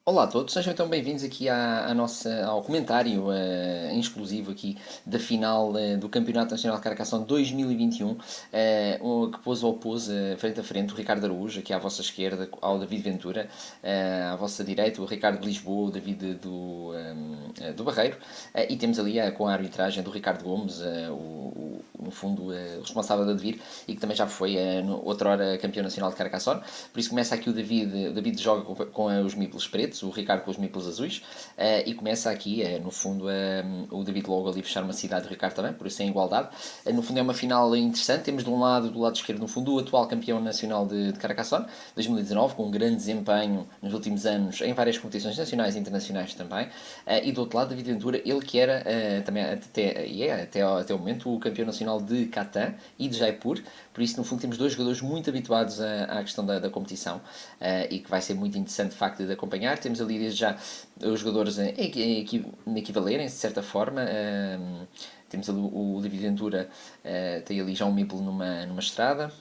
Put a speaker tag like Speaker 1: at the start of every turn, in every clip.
Speaker 1: Olá a todos, sejam então bem-vindos aqui ao comentário em exclusivo aqui da final do Campeonato Nacional de Carcassonne 2021, que pôs ou pôs frente a frente o Ricardo Araújo, aqui à vossa esquerda, ao David Ventura, à vossa direita o Ricardo de Lisboa, o David do Barreiro, e temos ali com a arbitragem do Ricardo Gomes, no fundo responsável da Devir, e que também já foi outrora campeão nacional de Carcassonne. Por isso começa aqui o David joga com os miplos pretos, o Ricardo com os miplos azuis, e começa aqui, no fundo, o David logo ali fechar uma cidade, o Ricardo também, por isso é em igualdade. No fundo é uma final interessante, temos do lado esquerdo, no fundo, o atual campeão nacional de Carcassonne, 2019, com um grande desempenho nos últimos anos em várias competições nacionais e internacionais também, e do outro lado, David Ventura, ele que era também até o momento o campeão nacional de Catan e de Jaipur, por isso no fundo temos dois jogadores muito habituados à questão da competição, e que vai ser muito interessante de facto de acompanhar. Temos ali desde já os jogadores a equivalerem de certa forma. Temos ali o David Ventura, tem ali já um Mipel numa estrada.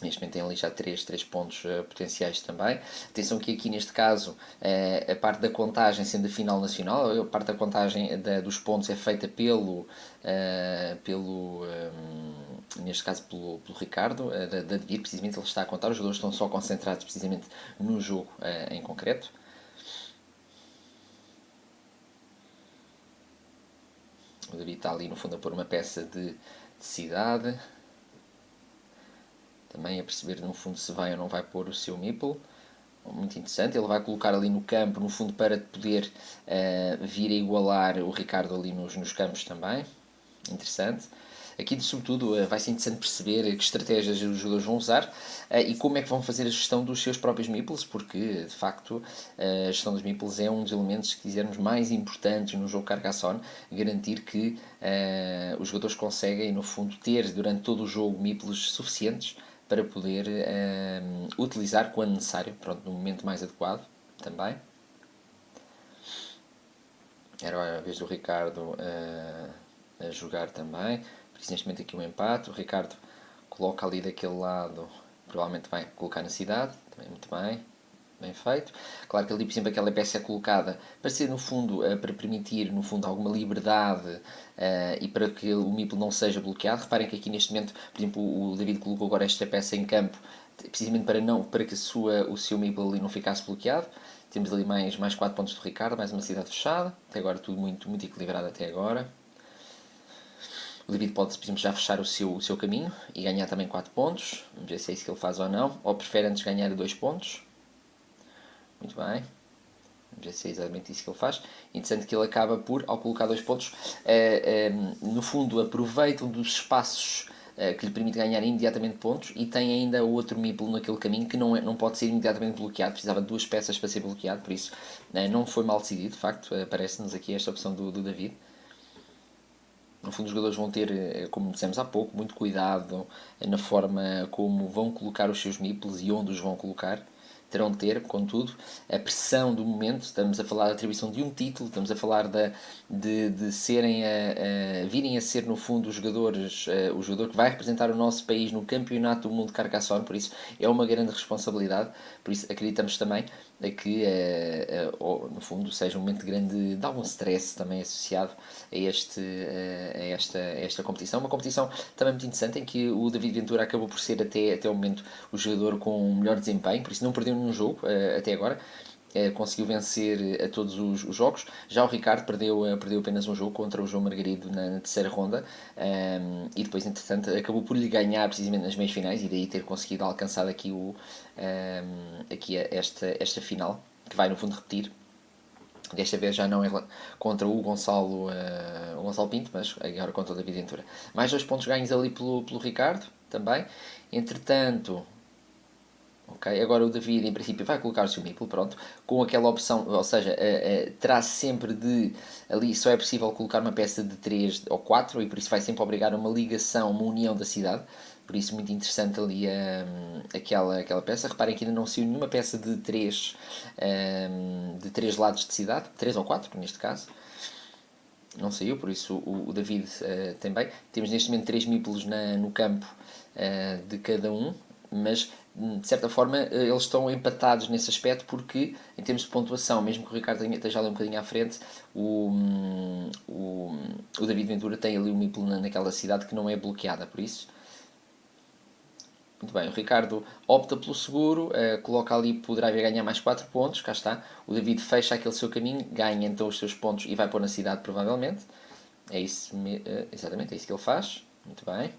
Speaker 1: Neste momento tem ali já três pontos potenciais também. Atenção que aqui neste caso a parte da contagem sendo a final nacional, a parte da contagem dos pontos é feita neste caso pelo Ricardo, da Devir, precisamente ele está a contar, os jogadores estão só concentrados precisamente no jogo em concreto. O David está ali no fundo a pôr uma peça de cidade, também a perceber no fundo se vai ou não vai pôr o seu meeple. Muito interessante, ele vai colocar ali no campo, no fundo, para poder vir a igualar o Ricardo ali nos campos também. Interessante. Aqui, sobretudo, vai ser interessante perceber que estratégias os jogadores vão usar e como é que vão fazer a gestão dos seus próprios meeples, porque, de facto, a gestão dos meeples é um dos elementos, se quisermos, mais importantes no jogo Carcassonne. Garantir que os jogadores conseguem, no fundo, ter durante todo o jogo meeples suficientes para poder utilizar quando necessário, pronto, no momento mais adequado também. Era a vez do Ricardo a jogar também. Por isso, neste momento, aqui um empate. O Ricardo coloca ali daquele lado, provavelmente vai colocar na cidade. Também muito bem, bem feito. Claro que ali, por exemplo, aquela peça é colocada para ser, no fundo, para permitir, no fundo, alguma liberdade e para que o Meeple não seja bloqueado. Reparem que aqui, neste momento, por exemplo, o David colocou agora esta peça em campo precisamente para que o seu Meeple ali não ficasse bloqueado. Temos ali mais 4 pontos do Ricardo, mais uma cidade fechada. Até agora tudo muito equilibrado até agora. O David pode, por exemplo, já fechar o seu caminho e ganhar também 4 pontos. Vamos ver se é isso que ele faz ou não. Ou prefere antes ganhar 2 pontos. Muito bem. Vamos ver se é exatamente isso que ele faz. Interessante que ele acaba por, ao colocar 2 pontos, no fundo aproveita um dos espaços que lhe permite ganhar imediatamente pontos e tem ainda outro meeple naquele caminho que não pode ser imediatamente bloqueado. Precisava de 2 peças para ser bloqueado, por isso não foi mal decidido, de facto. Parece-nos aqui esta opção do David. No fundo, os jogadores vão ter, como dissemos há pouco, muito cuidado na forma como vão colocar os seus meeples e onde os vão colocar. Terão de ter, contudo, a pressão do momento. Estamos a falar da atribuição de um título, estamos a falar de serem virem a ser, no fundo, os jogadores, o jogador que vai representar o nosso país no Campeonato do Mundo de Carcassonne, por isso é uma grande responsabilidade. Por isso acreditamos também que, no fundo, seja um momento de algum stress também associado a esta competição. Uma competição também muito interessante em que o David Ventura acabou por ser até o momento o jogador com o melhor desempenho, por isso não perdeu nenhum jogo até agora. Conseguiu vencer a todos os jogos. Já o Ricardo perdeu apenas um jogo contra o João Margarido na terceira ronda, e depois, entretanto, acabou por lhe ganhar precisamente nas meias finais e daí ter conseguido alcançar aqui esta final, que vai no fundo repetir. Desta vez já não é contra o Gonçalo Pinto, mas agora contra o David Ventura. Mais 2 pontos ganhos ali pelo Ricardo também. Entretanto, ok, agora o David em princípio vai colocar o seu meeple, pronto, com aquela opção, ou seja, terá sempre de, ali só é possível colocar uma peça de 3 ou 4 e por isso vai sempre obrigar a uma ligação, uma união da cidade. Por isso muito interessante ali aquela peça. Reparem que ainda não saiu nenhuma peça de três lados de cidade, 3 ou 4 neste caso. Não saiu, por isso o David também. Temos neste momento 3 meeples no campo de cada um, mas de certa forma, eles estão empatados nesse aspecto porque, em termos de pontuação, mesmo que o Ricardo esteja ali um bocadinho à frente, o David Ventura tem ali uma Miplo naquela cidade que não é bloqueada, por isso. Muito bem, o Ricardo opta pelo seguro, coloca ali, poderá vir ganhar mais 4 pontos, cá está. O David fecha aquele seu caminho, ganha então os seus pontos e vai pôr na cidade, provavelmente. É isso, exatamente, é isso que ele faz. Muito bem.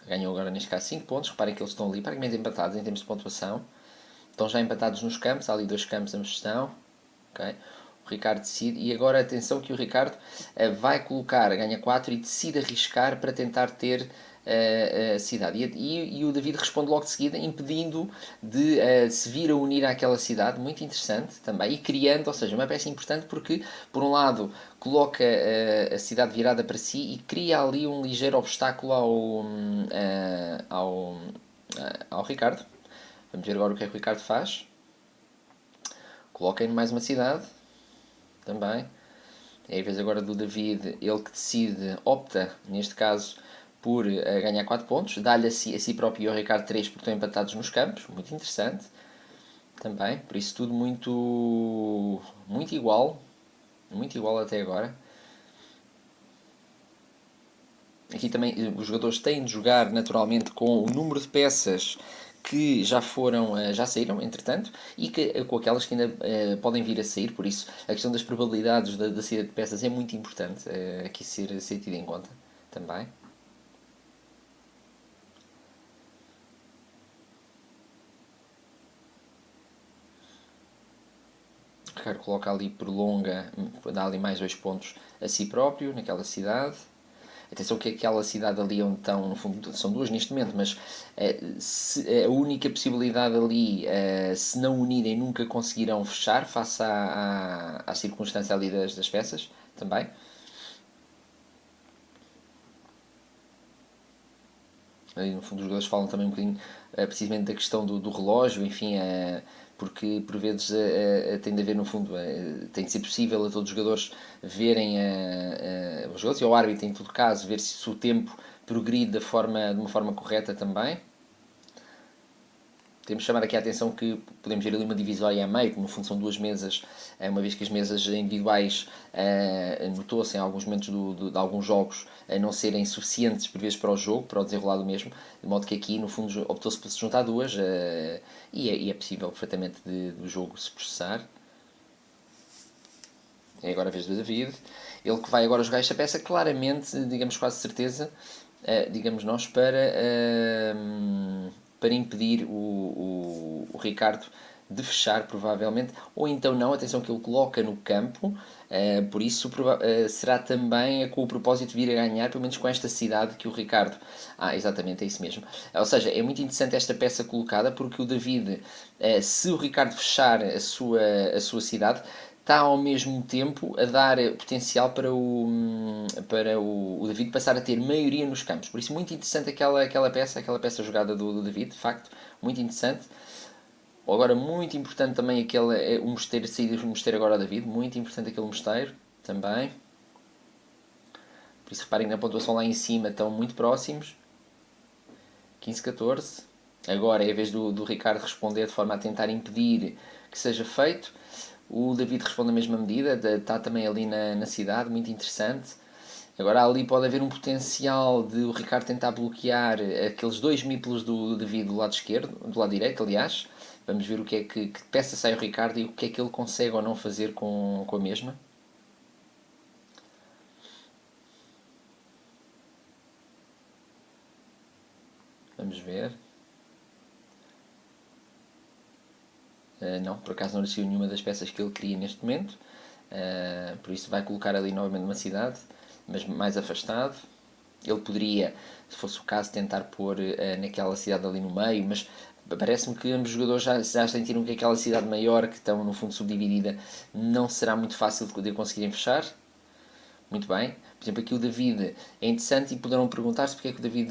Speaker 1: Ganhou agora, neste caso, 5 pontos. Reparem que eles estão ali praticamente empatados em termos de pontuação. Estão já empatados nos campos, há ali 2 campos a gestão. Okay. O Ricardo decide, e agora atenção que o Ricardo vai colocar, ganha 4 e decide arriscar para tentar ter a cidade. E o David responde logo de seguida, impedindo de se vir a unir àquela cidade, muito interessante também, e criando, ou seja, uma peça importante porque, por um lado, coloca a cidade virada para si e cria ali um ligeiro obstáculo ao Ricardo. Vamos ver agora o que é que o Ricardo faz. Coloca-em mais uma cidade também. É a vez agora do David, ele que decide, opta, neste caso, por ganhar 4 pontos. Dá-lhe a si próprio e ao Ricardo 3 porque estão empatados nos campos. Muito interessante. Também. Por isso tudo muito igual. Muito igual até agora. Aqui também os jogadores têm de jogar naturalmente com o número de peças que já saíram, entretanto, e com aquelas que ainda podem vir a sair, por isso a questão das probabilidades da saída de peças é muito importante aqui ser tida em conta também. O Ricardo coloca ali, prolonga, dá ali mais 2 pontos a si próprio, naquela cidade. Atenção que aquela cidade ali onde estão, no fundo, são 2 neste momento, mas a única possibilidade ali, se não unirem, nunca conseguirão fechar face à circunstância ali das peças, também. Ali, no fundo, os jogadores falam também um bocadinho precisamente da questão do relógio, enfim, porque por vezes tem de haver, no fundo, tem de ser possível a todos os jogadores verem os jogadores e ao árbitro, em todo caso, ver se o tempo progride de uma forma correta também. Temos de chamar aqui a atenção que podemos ver ali uma divisória a meio, que no fundo são 2 mesas, uma vez que as mesas individuais notou-se em alguns momentos de alguns jogos a não serem suficientes por vezes para o jogo, para o desenrolar do mesmo, de modo que aqui no fundo optou-se por se juntar 2 e é possível perfeitamente do jogo se processar. É agora a vez do David. Ele que vai agora jogar esta peça claramente, digamos quase certeza, digamos nós, para impedir o Ricardo de fechar, provavelmente, ou então não, atenção que ele coloca no campo, por isso será também com o propósito de vir a ganhar, pelo menos com esta cidade que o Ricardo... exatamente, é isso mesmo. Ou seja, é muito interessante esta peça colocada, porque o David, se o Ricardo fechar a sua cidade, está ao mesmo tempo a dar potencial para o David passar a ter maioria nos campos. Por isso, muito interessante aquela peça jogada do David, de facto, muito interessante. Agora, muito importante também o mosteiro, saídas do mosteiro agora ao David, muito importante aquele mosteiro também. Por isso, reparem na pontuação lá em cima, estão muito próximos. 15-14. Agora é a vez do Ricardo responder de forma a tentar impedir que seja feito. O David responde a mesma medida, está também ali na cidade, muito interessante. Agora ali pode haver um potencial de o Ricardo tentar bloquear aqueles 2 mípolos do David do lado esquerdo, do lado direito, aliás. Vamos ver o que é que peça sai o Ricardo e o que é que ele consegue ou não fazer com a mesma. Vamos ver. Não, por acaso não lhe saiu nenhuma das peças que ele queria neste momento. Por isso vai colocar ali novamente uma cidade, mas mais afastado. Ele poderia, se fosse o caso, tentar pôr naquela cidade ali no meio, mas parece-me que ambos os jogadores já sentiram que aquela cidade maior, que estão no fundo subdividida, não será muito fácil de conseguirem fechar. Muito bem. Por exemplo, aqui o David é interessante e poderão perguntar-se porque é que o David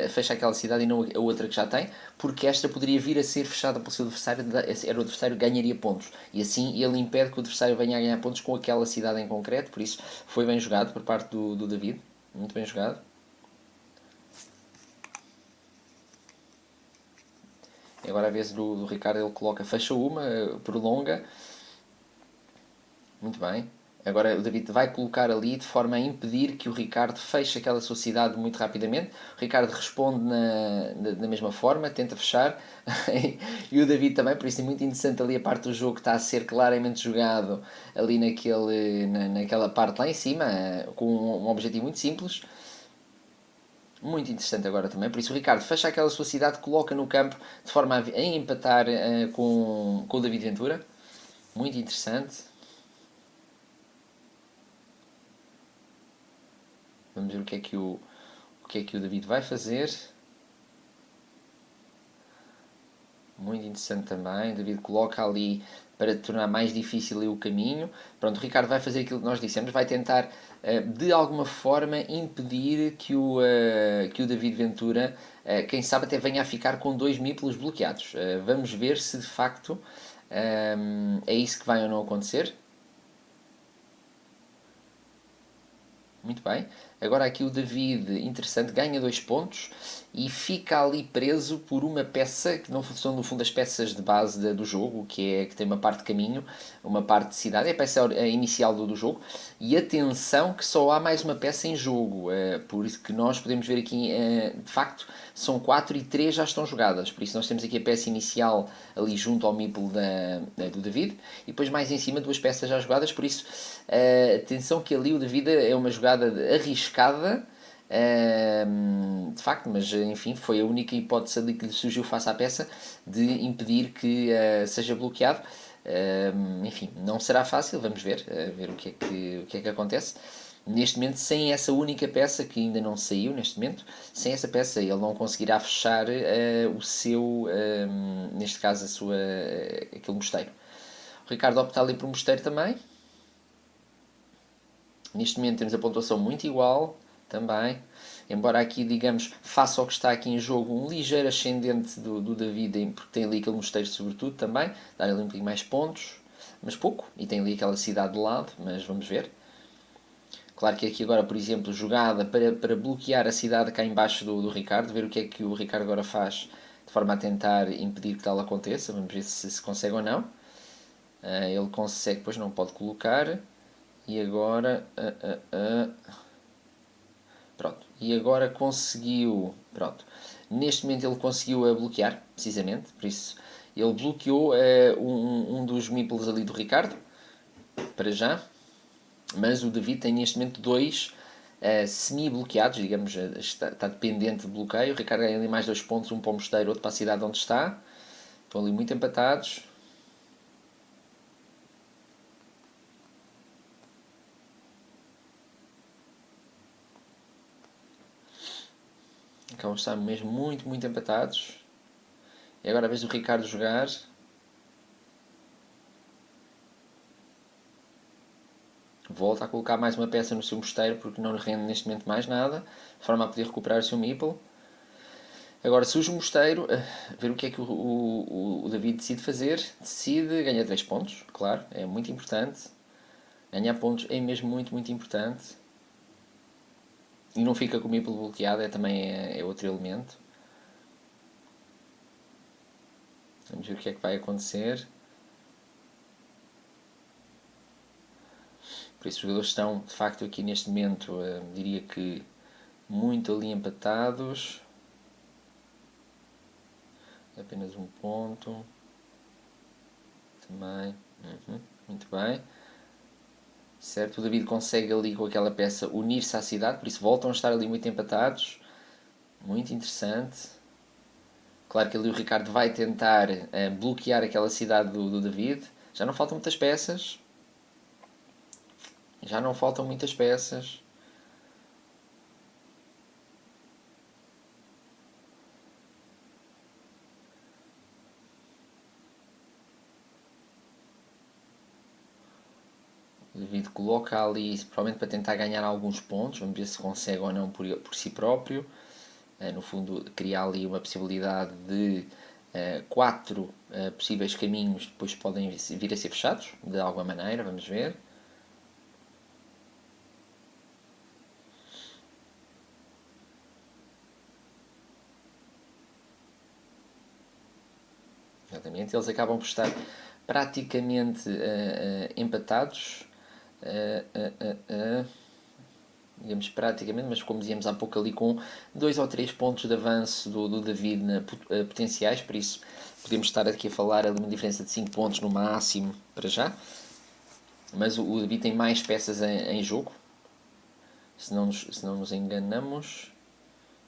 Speaker 1: fecha aquela cidade e não a outra que já tem, porque esta poderia vir a ser fechada pelo seu adversário, era o adversário que ganharia pontos. E assim ele impede que o adversário venha a ganhar pontos com aquela cidade em concreto, por isso foi bem jogado por parte do David. Muito bem jogado. E agora a vez do Ricardo, ele coloca, fecha uma, prolonga. Muito bem. Agora o David vai colocar ali de forma a impedir que o Ricardo feche aquela sua cidade muito rapidamente. O Ricardo responde da mesma forma, tenta fechar. E o David também, por isso é muito interessante ali a parte do jogo que está a ser claramente jogado ali naquela parte lá em cima, com um objetivo muito simples. Muito interessante agora também. Por isso o Ricardo fecha aquela sua cidade, coloca no campo de forma a empatar com o David Ventura. Muito interessante. Vamos ver o que é que o David vai fazer. Muito interessante também. O David coloca ali para tornar mais difícil o caminho. Pronto, o Ricardo vai fazer aquilo que nós dissemos, vai tentar de alguma forma impedir que o David Ventura, quem sabe até venha a ficar com 2 meeples bloqueados. Vamos ver se de facto é isso que vai ou não acontecer. Muito bem. Agora aqui o David, interessante, ganha 2 pontos e fica ali preso por uma peça, que não são no fundo as peças de base do jogo, que tem uma parte de caminho, uma parte de cidade, é a peça inicial do jogo. E atenção que só há mais uma peça em jogo, por isso que nós podemos ver aqui, de facto, são 4 e 3 já estão jogadas. Por isso nós temos aqui a peça inicial ali junto ao meeple do David e depois mais em cima 2 peças já jogadas, por isso atenção que ali o David é uma jogada arriscada, de facto, mas enfim, foi a única hipótese ali que lhe surgiu face à peça de impedir que seja bloqueado. Enfim, não será fácil, vamos ver o que é que acontece. Neste momento, sem essa única peça que ainda não saiu, neste momento, sem essa peça ele não conseguirá fechar o seu, neste caso, aquele mosteiro. O Ricardo opta ali por um mosteiro também. Neste momento temos a pontuação muito igual também. Embora aqui, digamos, face ao que está aqui em jogo, um ligeiro ascendente do David, porque tem ali aquele mosteiro sobretudo também, dar-lhe um bocadinho mais pontos, mas pouco, e tem ali aquela cidade de lado, mas vamos ver. Claro que aqui agora, por exemplo, jogada para bloquear a cidade cá embaixo do Ricardo, ver o que é que o Ricardo agora faz de forma a tentar impedir que tal aconteça, vamos ver se consegue ou não. Ele consegue, pois não pode colocar, e agora... Pronto. E agora conseguiu... Pronto. Neste momento ele conseguiu bloquear, precisamente. Por isso, ele bloqueou um dos meeples ali do Ricardo. Para já. Mas o David tem neste momento 2 semi-bloqueados, digamos. Está dependente de bloqueio. O Ricardo ganha ali mais 2 pontos. Um para o mosteiro, outro para a cidade onde está. Estão ali muito empatados. Acabam de estar mesmo muito, muito empatados. E agora a vez do Ricardo jogar. Volta a colocar mais uma peça no seu mosteiro porque não lhe rende neste momento mais nada, de forma a poder recuperar o seu meeple. Agora surge o mosteiro, ver o que é que o David decide fazer. Decide ganhar 3 pontos, claro, é muito importante. Ganhar pontos é mesmo muito, muito importante. E não fica com o meeple bloqueado, também é outro elemento. Vamos ver o que é que vai acontecer. Por isso os jogadores estão, de facto, aqui neste momento, diria que muito ali empatados. Apenas um ponto. Também. Muito bem. Certo? O David consegue ali com aquela peça unir-se à cidade, por isso voltam a estar ali muito empatados. Muito interessante. Claro que ali o Ricardo vai tentar bloquear aquela cidade do David. Já não faltam muitas peças. Já não faltam muitas peças. O David coloca ali, provavelmente para tentar ganhar alguns pontos. Vamos ver se consegue ou não por si próprio. No fundo, criar ali uma possibilidade de 4 possíveis caminhos depois podem vir a ser fechados, de alguma maneira. Vamos ver. Exatamente. Eles acabam por estar praticamente empatados. Digamos praticamente, mas como dizíamos há pouco ali, com 2 ou 3 pontos de avanço do David potenciais, por isso podemos estar aqui a falar ali uma diferença de 5 pontos no máximo para já. Mas o David tem mais peças em jogo, se não nos enganamos.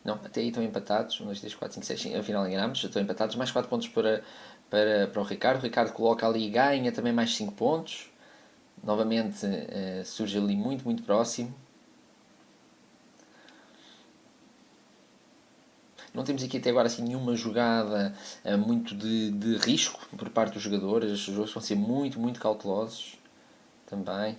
Speaker 1: Não, até aí estão empatados. 1, 2, 3, 4, 5, 6, 5. Afinal enganámos, estão empatados. Mais 4 pontos para o Ricardo. O Ricardo coloca ali e ganha também mais 5 pontos. Novamente surge ali muito, muito próximo. Não temos aqui até agora assim nenhuma jogada muito de risco por parte dos jogadores. Os jogadores vão ser muito, muito cautelosos também.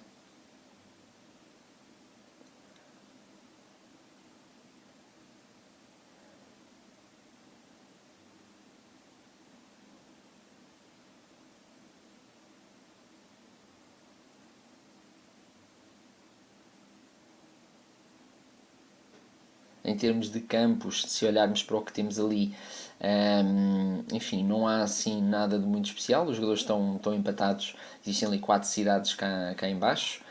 Speaker 1: Em termos de campos, se olharmos para o que temos ali, enfim, não há assim nada de muito especial. Os jogadores estão empatados. Existem ali 4 cidades cá em baixo.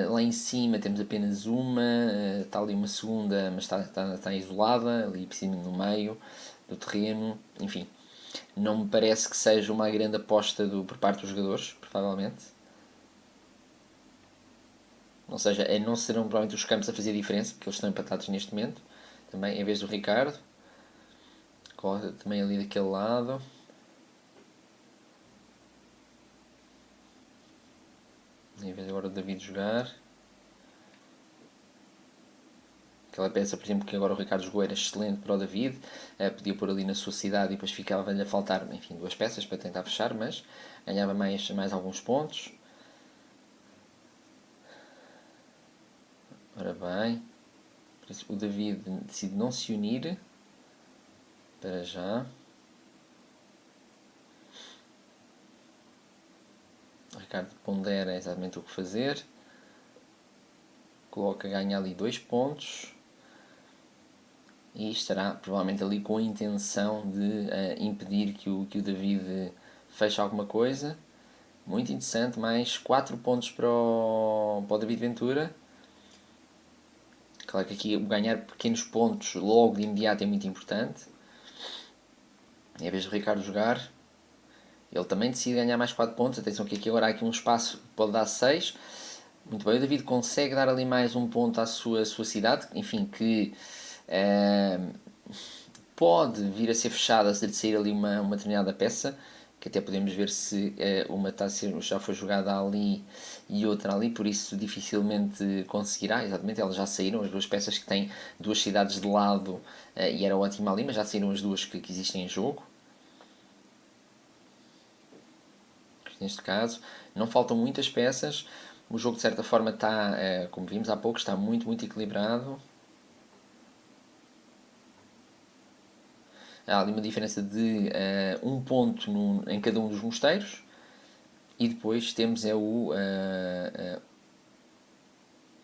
Speaker 1: Lá em cima temos apenas uma, está ali uma segunda, mas está isolada, ali precisamente no meio do terreno. Enfim, não me parece que seja uma grande aposta por parte dos jogadores, provavelmente. Ou seja, não serão provavelmente os campos a fazer diferença, porque eles estão empatados neste momento. Também, em vez do Ricardo, coloca também ali daquele lado. Em vez agora do David jogar. Aquela peça, por exemplo, que agora o Ricardo jogou era excelente para o David. Podia pôr ali na sua cidade e depois ficava-lhe a faltar, enfim, 2 peças para tentar fechar, mas ganhava mais alguns pontos. Ora bem. Por isso o David decide não se unir. Para já. O Ricardo pondera exatamente o que fazer. Coloca, ganha ali 2 pontos. E estará provavelmente ali com a intenção de impedir que o David feche alguma coisa. Muito interessante, mais 4 pontos para o David Ventura. Claro que aqui o ganhar pequenos pontos logo de imediato é muito importante. É a vez do Ricardo jogar. Ele também decide ganhar mais 4 pontos. Atenção que aqui agora há aqui um espaço que pode dar 6. Muito bem, o David consegue dar ali mais um ponto à sua cidade. Enfim, que pode vir a ser fechada se lhe sair ali uma determinada peça, que até podemos ver se uma está a ser, já foi jogada ali e outra ali, por isso dificilmente conseguirá. Exatamente, elas já saíram, as duas peças que têm 2 cidades de lado e era ótima ali, mas já saíram as duas que existem em jogo. Neste caso, não faltam muitas peças. O jogo de certa forma está, como vimos há pouco, está muito, muito equilibrado. Há ali uma diferença de um ponto em cada um dos mosteiros. E depois temos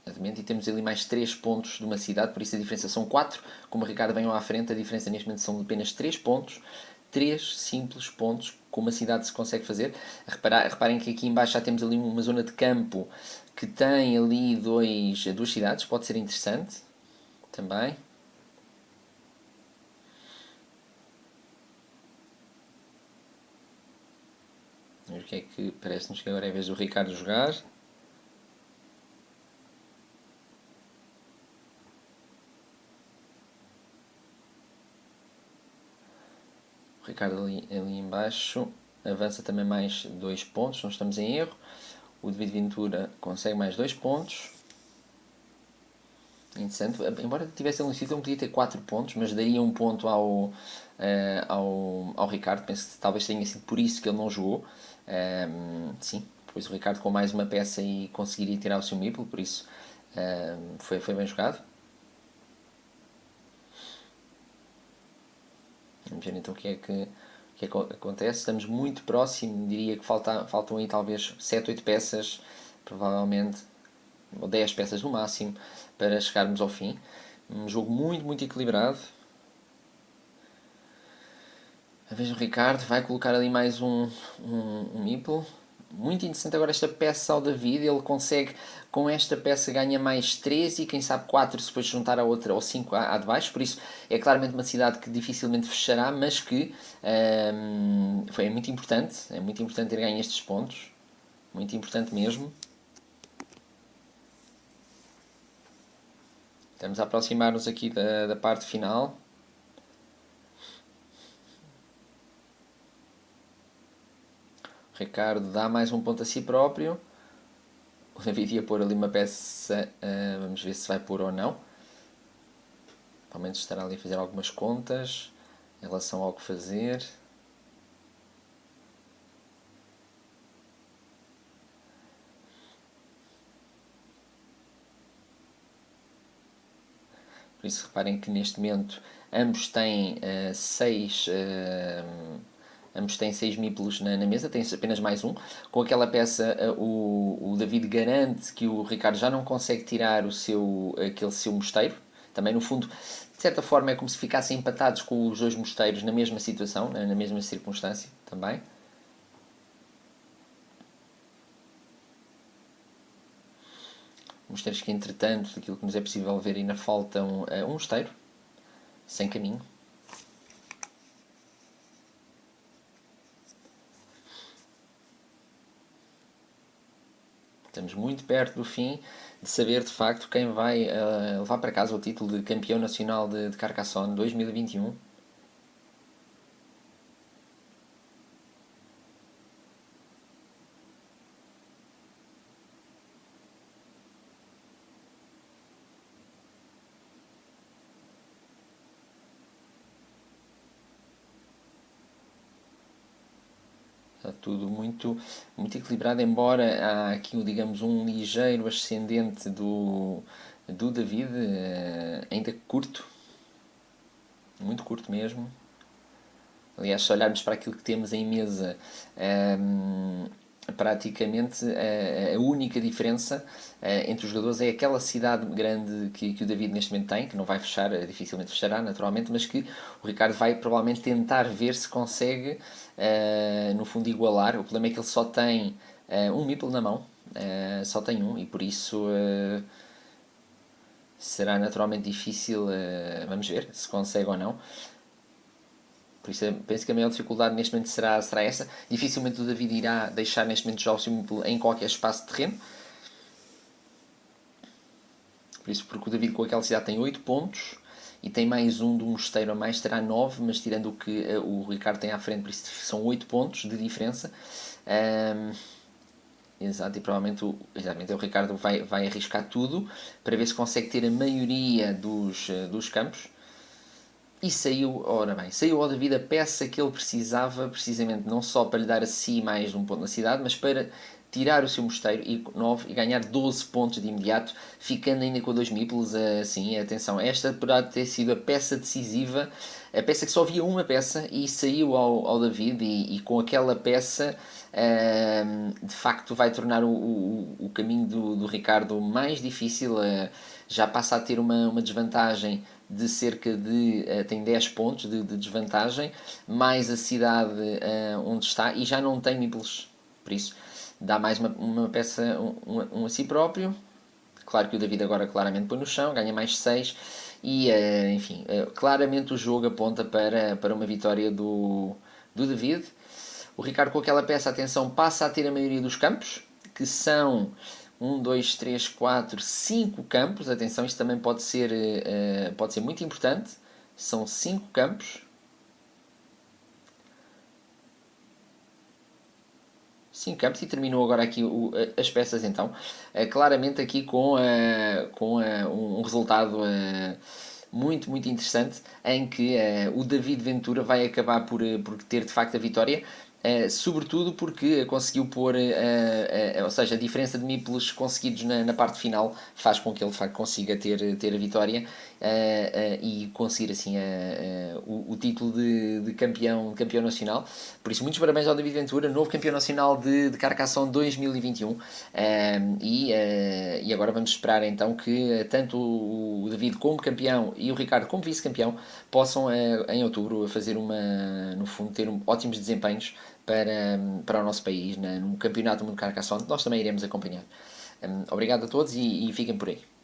Speaker 1: exatamente, e temos ali mais 3 pontos de uma cidade, por isso a diferença são 4. Como o Ricardo vem à frente, a diferença neste momento são apenas 3 pontos. 3 simples pontos que uma cidade se consegue fazer. Reparem que aqui embaixo já temos ali uma zona de campo que tem ali 2 cidades, pode ser interessante também. O que é que parece-nos que agora é a vez do Ricardo jogar. O Ricardo ali embaixo avança também mais 2 pontos, não estamos em erro. O David Ventura consegue mais 2 pontos. Interessante. Embora tivesse ali um sítio, podia ter 4 pontos, mas daria um ponto ao Ricardo. Penso que talvez tenha sido por isso que ele não jogou. Sim, depois o Ricardo com mais uma peça e conseguiria tirar o seu meeple, por isso foi bem jogado. Vamos ver então o que é que acontece. Estamos muito próximo, diria que faltam aí talvez 7, 8 peças, provavelmente, ou 10 peças no máximo, para chegarmos ao fim. Um jogo muito, muito equilibrado. A vez do Ricardo, vai colocar ali mais um meeple. Muito interessante agora esta peça ao David, ele consegue, com esta peça ganha mais 3 e quem sabe 4 se depois juntar a outra, ou 5 à de baixo, por isso é claramente uma cidade que dificilmente fechará, mas que foi muito importante, é muito importante ter ganho estes pontos, muito importante mesmo. Estamos a aproximar-nos aqui da parte final. O Ricardo dá mais um ponto a si próprio. O David ia pôr ali uma peça, vamos ver se vai pôr ou não. Pelo menos estará ali a fazer algumas contas em relação ao que fazer. Por isso reparem que neste momento ambos têm 6 ambos têm 6 meeples na mesa, tem apenas mais um. Com aquela peça o David garante que o Ricardo já não consegue tirar aquele seu mosteiro. Também no fundo, de certa forma, é como se ficassem empatados com os dois mosteiros na mesma situação, na mesma circunstância também. Mosteiros que, entretanto, daquilo que nos é possível ver, ainda faltam um mosteiro, sem caminho. Estamos muito perto do fim de saber de facto quem vai levar para casa o título de campeão nacional de Carcassonne 2021. Está tudo muito equilibrado, embora há aqui, digamos, um ligeiro ascendente do David, ainda curto, muito curto mesmo. Aliás, se olharmos para aquilo que temos em mesa, praticamente a única diferença entre os jogadores é aquela cidade grande que o David neste momento tem, que não vai fechar, dificilmente fechará naturalmente, mas que o Ricardo vai provavelmente tentar ver se consegue no fundo igualar. O problema é que ele só tem um meeple na mão, só tem um, e por isso será naturalmente difícil, vamos ver se consegue ou não. Por isso penso que a maior dificuldade neste momento será essa. Dificilmente o David irá deixar neste momento já o seu meeple em qualquer espaço de terreno. Por isso, porque o David com aquela cidade tem 8 pontos e tem mais um do mosteiro a mais, terá 9, mas tirando o que o Ricardo tem à frente, por isso são 8 pontos de diferença. Exato, e provavelmente o Ricardo vai arriscar tudo para ver se consegue ter a maioria dos campos. E saiu, ora bem, saiu ao David a peça que ele precisava, precisamente não só para lhe dar a si mais um ponto na cidade, mas para tirar o seu mosteiro e 9 e ganhar 12 pontos de imediato, ficando ainda com 2 meeples. Assim, atenção, esta poderá ter sido a peça decisiva, a peça que só havia uma peça e saiu ao David, e com aquela peça de facto vai tornar o caminho do Ricardo mais difícil. Já passa a ter uma desvantagem de cerca de tem 10 pontos de desvantagem, mais a cidade onde está, e já não tem meeples, por isso dá mais uma peça a si próprio. Claro que o David agora claramente põe no chão, ganha mais 6 e enfim, claramente o jogo aponta para uma vitória do David. O Ricardo com aquela peça, atenção, passa a ter a maioria dos campos, que são 1, 2, 3, 4, 5 campos. Atenção, isto também pode ser muito importante. São 5 campos. 5 campos e terminou agora aqui as peças então. Claramente aqui com um resultado muito interessante, em que o David Ventura vai acabar por ter de facto a vitória. sobretudo porque conseguiu pôr, ou seja, a diferença de meeples conseguidos na parte final faz com que ele de facto consiga ter a vitória e conseguir assim o título de campeão nacional. Por isso, muitos parabéns ao David Ventura, novo campeão nacional de Carcassonne 2021. E agora vamos esperar então que tanto o David como campeão e o Ricardo como vice-campeão possam em outubro fazer no fundo, ter ótimos desempenhos para o nosso país no Campeonato do Mundo de Carcassonne. Nós também iremos acompanhar. Obrigado a todos e fiquem por aí.